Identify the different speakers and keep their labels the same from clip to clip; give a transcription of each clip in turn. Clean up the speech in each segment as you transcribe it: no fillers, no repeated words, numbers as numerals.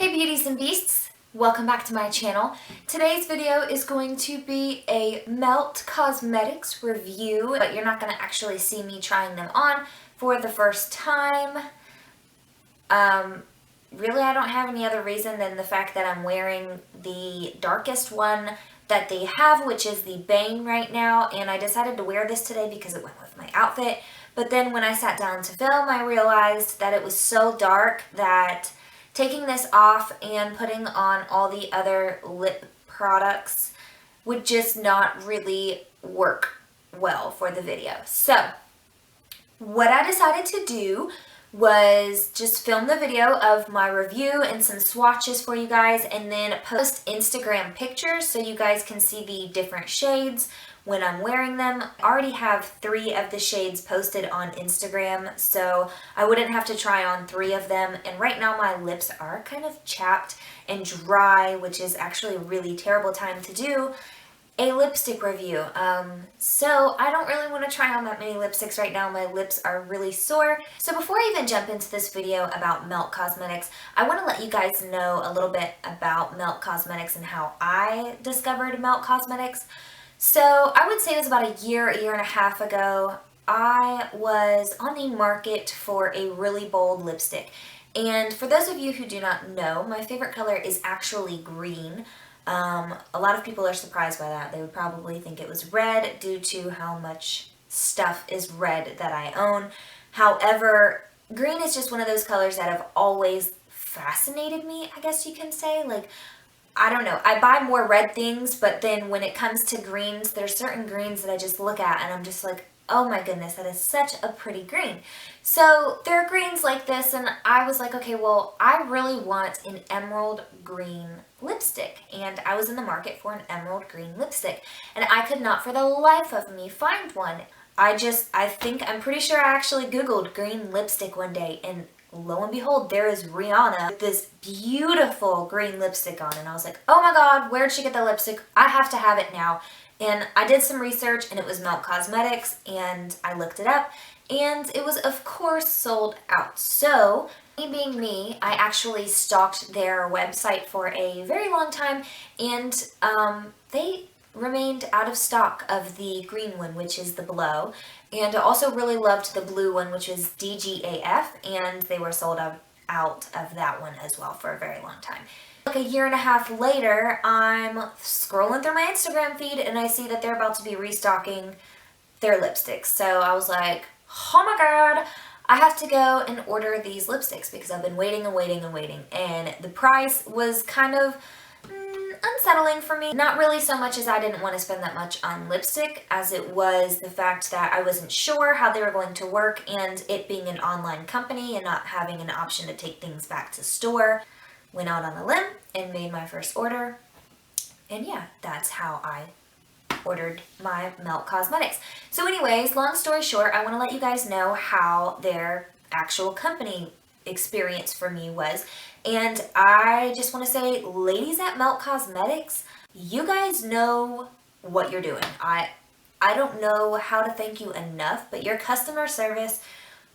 Speaker 1: Hey beauties and beasts, welcome back to my channel. Today's video is going to be a Melt Cosmetics review, but you're not going to actually see me trying them on for the first time. Really, I don't have any other reason than the fact that I'm wearing the darkest one that they have, which is the Bane right now, and I decided to wear this today because it went with my outfit. But then when I sat down to film, I realized that it was so dark that taking this off and putting on all the other lip products would just not really work well for the video. So what I decided to do was just film the video of my review and some swatches for you guys, and then post Instagram pictures so you guys can see the different shades when I'm wearing them. I already have 3 of the shades posted on Instagram, so I wouldn't have to try on 3 of them. And right now my lips are kind of chapped and dry, which is actually a really terrible time to do a lipstick review. So I don't really want to try on that many lipsticks right now. My lips are really sore. So before I even jump into this video about Melt Cosmetics, I want to let you guys know a little bit about Melt Cosmetics and how I discovered Melt Cosmetics. So I would say it was about a year and a half ago. I was on the market for a really bold lipstick. And for those of you who do not know, my favorite color is actually green. A lot of people are surprised by that. They would probably think it was red due to how much stuff is red that I own. However, green is just one of those colors that have always fascinated me, I guess you can say. Like, I don't know. I buy more red things, but then when it comes to greens, there's certain greens that I just look at and I'm just like, oh my goodness, that is such a pretty green. So there are greens like this, and I was like, okay, well, I really want an emerald green lipstick. And I was in the market for an emerald green lipstick, and I could not for the life of me find one. I'm pretty sure I actually Googled green lipstick one day, and lo and behold, there is Rihanna with this beautiful green lipstick on. And I was like, oh my god, where'd she get the lipstick? I have to have it now. And I did some research, and it was Melt Cosmetics, and I looked it up, and it was of course sold out. So me being me, I actually stalked their website for a very long time, and they remained out of stock of the green one, which is the Blow. And I also really loved the blue one, which is DGAF, and they were sold out of that one as well for a very long time. Like a year and a half later, I'm scrolling through my Instagram feed and I see that they're about to be restocking their lipsticks. So I was like, oh my god, I have to go and order these lipsticks because I've been waiting and waiting and waiting. And the price was kind of unsettling for me. Not really so much as I didn't want to spend that much on lipstick, as it was the fact that I wasn't sure how they were going to work, and it being an online company and not having an option to take things back to store. Went out on a limb and made my first order. And yeah, that's how I ordered my Melt Cosmetics. So anyways, long story short, I want to let you guys know how their actual company experience for me was. And I just want to say, ladies at Melt Cosmetics, you guys know what you're doing. I don't know how to thank you enough, but your customer service,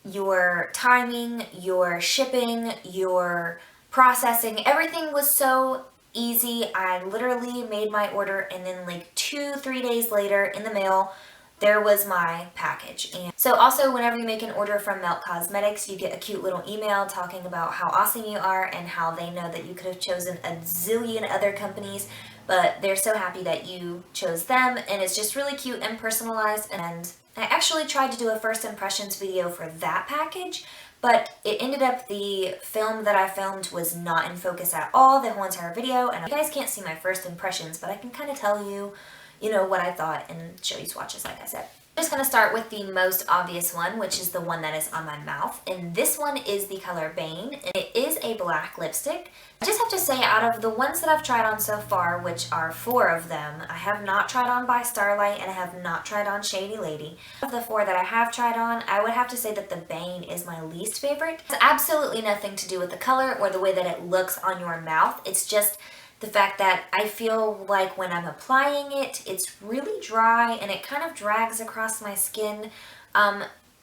Speaker 1: your timing, your shipping, your processing, everything was so easy. I literally made my order, and then like 2-3 days later in the mail, there was my package. And so also, whenever you make an order from Melt Cosmetics, you get a cute little email talking about how awesome you are and how they know that you could have chosen a zillion other companies, but they're so happy that you chose them, and it's just really cute and personalized. And I actually tried to do a first impressions video for that package, but it ended up the film that I filmed was not in focus at all the whole entire video, and you guys can't see my first impressions, but I can kind of tell you, what I thought and show you swatches like I said. I'm just going to start with the most obvious one, which is the one that is on my mouth, and this one is the color Bane, and it is a black lipstick. I just have to say, out of the ones that I've tried on so far, which are 4 of them, I have not tried on by Starlight and I have not tried on Shady Lady. Of the 4 that I have tried on, I would have to say that the Bane is my least favorite. It's absolutely nothing to do with the color or the way that it looks on your mouth. It's just the fact that I feel like when I'm applying it, it's really dry and it kind of drags across my skin.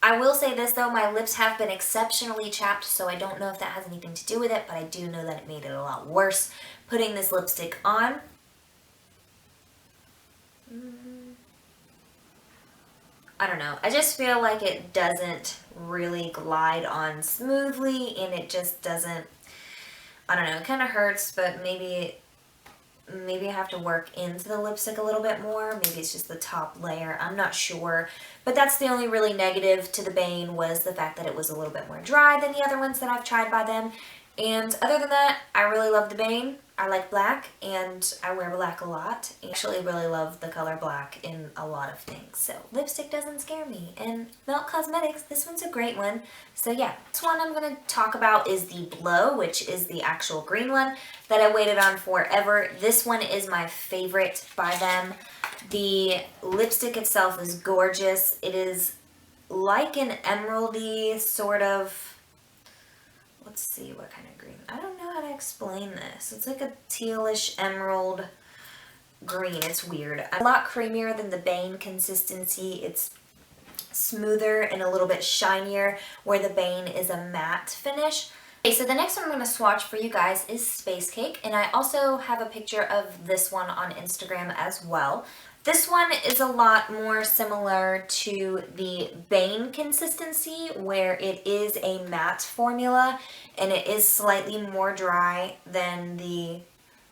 Speaker 1: I will say this though, my lips have been exceptionally chapped, so I don't know if that has anything to do with it, but I do know that it made it a lot worse putting this lipstick on. I don't know. I just feel like it doesn't really glide on smoothly, and it just doesn't, I don't know, it kind of hurts, but maybe I have to work into the lipstick a little bit more. Maybe it's just the top layer. I'm not sure. But that's the only really negative to the Bane, was the fact that it was a little bit more dry than the other ones that I've tried by them. And other than that, I really love the Bane. I like black, and I wear black a lot. I actually really love the color black in a lot of things. So lipstick doesn't scare me. And Melt Cosmetics, this one's a great one. So yeah, this one I'm going to talk about is the Blow, which is the actual green one that I waited on forever. This one is my favorite by them. The lipstick itself is gorgeous. It is like an emeraldy sort of, let's see what kind of green. I don't know how to explain this. It's like a tealish emerald green. It's weird. A lot creamier than the Bane consistency. It's smoother and a little bit shinier, where the Bane is a matte finish. Okay, so the next one I'm going to swatch for you guys is Space Cake, and I also have a picture of this one on Instagram as well. This one is a lot more similar to the Bane consistency, where it is a matte formula and it is slightly more dry than the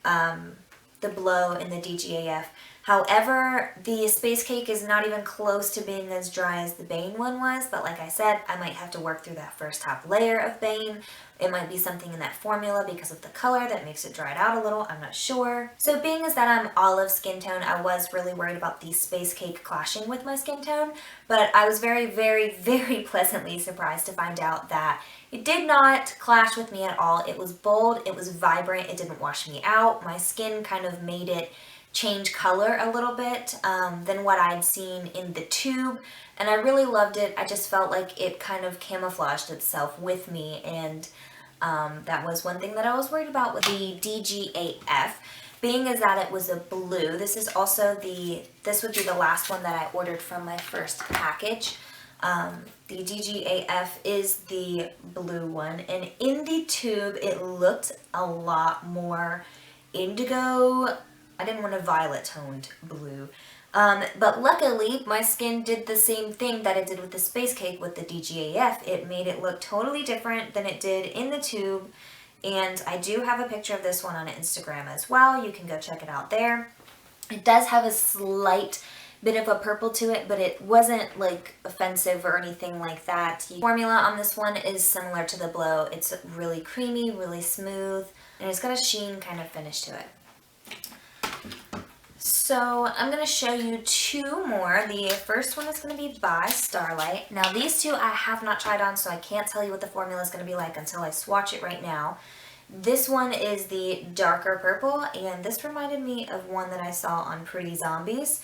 Speaker 1: Blow and the DGAF. However, the Space Cake is not even close to being as dry as the Bane one was, but like I said, I might have to work through that first top layer of Bane. It might be something in that formula because of the color that makes it dry out a little, I'm not sure. So being as that I'm olive skin tone, I was really worried about the Space Cake clashing with my skin tone, but I was very, very, very pleasantly surprised to find out that it did not clash with me at all. It was bold, it was vibrant, it didn't wash me out. My skin kind of made it change color a little bit than what I'd seen in the tube, and I really loved it. I just felt like it kind of camouflaged itself with me, and that was one thing that I was worried about with the DGAF, being as that it was a blue. This is also this would be the last one that I ordered from my first package. The DGAF is the blue one, and in the tube it looked a lot more indigo. I didn't want a violet toned blue. But luckily, my skin did the same thing that it did with the Space Cake with the DGAF. It made it look totally different than it did in the tube. And I do have a picture of this one on Instagram as well. You can go check it out there. It does have a slight bit of a purple to it, but it wasn't like offensive or anything like that. The formula on this one is similar to the Blow. It's really creamy, really smooth, and it's got a sheen kind of finish to it. So I'm going to show you two more. The first one is going to be by Starlight. Now these two I have not tried on, so I can't tell you what the formula is going to be like until I swatch it right now. This one is the darker purple, and this reminded me of one that I saw on Pretty Zombies.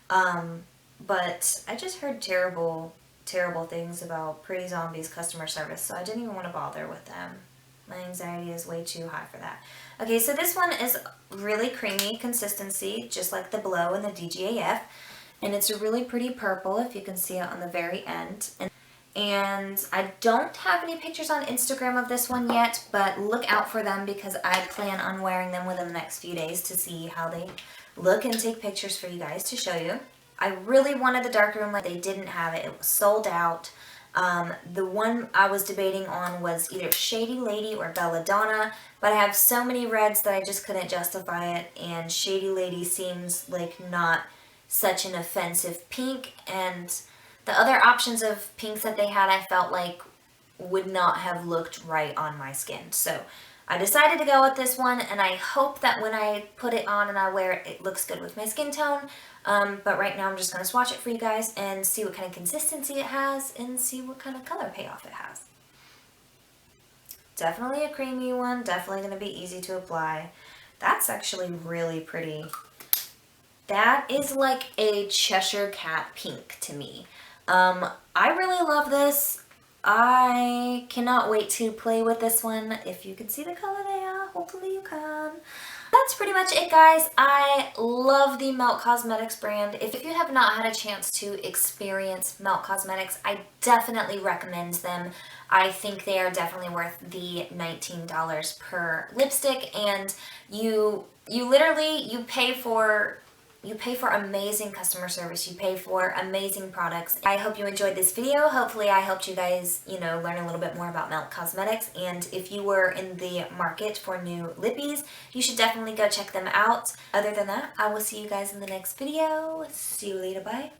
Speaker 1: But I just heard terrible things about Pretty Zombies customer service, so I didn't even want to bother with them. My anxiety is way too high for that. Okay, so this one is really creamy consistency, just like the Blow and the DGAF. And it's a really pretty purple, if you can see it on the very end. And I don't have any pictures on Instagram of this one yet, but look out for them because I plan on wearing them within the next few days to see how they look and take pictures for you guys to show you. I really wanted the darkroom, like they didn't have it. It was sold out. The one I was debating on was either Shady Lady or Belladonna, but I have so many reds that I just couldn't justify it, and Shady Lady seems like not such an offensive pink, and the other options of pinks that they had I felt like would not have looked right on my skin. So I decided to go with this one, and I hope that when I put it on and I wear it, it looks good with my skin tone. But right now I'm just going to swatch it for you guys and see what kind of consistency it has and see what kind of color payoff it has. Definitely a creamy one, definitely going to be easy to apply. That's actually really pretty. That is like a Cheshire Cat pink to me. I really love this. I cannot wait to play with this one. If you can see the color there, hopefully you can. that's pretty much it, guys. I love the Melt Cosmetics brand. If you have not had a chance to experience Melt Cosmetics, I definitely recommend them. I think they are definitely worth the $19 per lipstick, and you literally you pay for amazing customer service. You pay for amazing products. I hope you enjoyed this video. Hopefully I helped you guys, learn a little bit more about Melt Cosmetics. And if you were in the market for new lippies, you should definitely go check them out. Other than that, I will see you guys in the next video. See you later. Bye.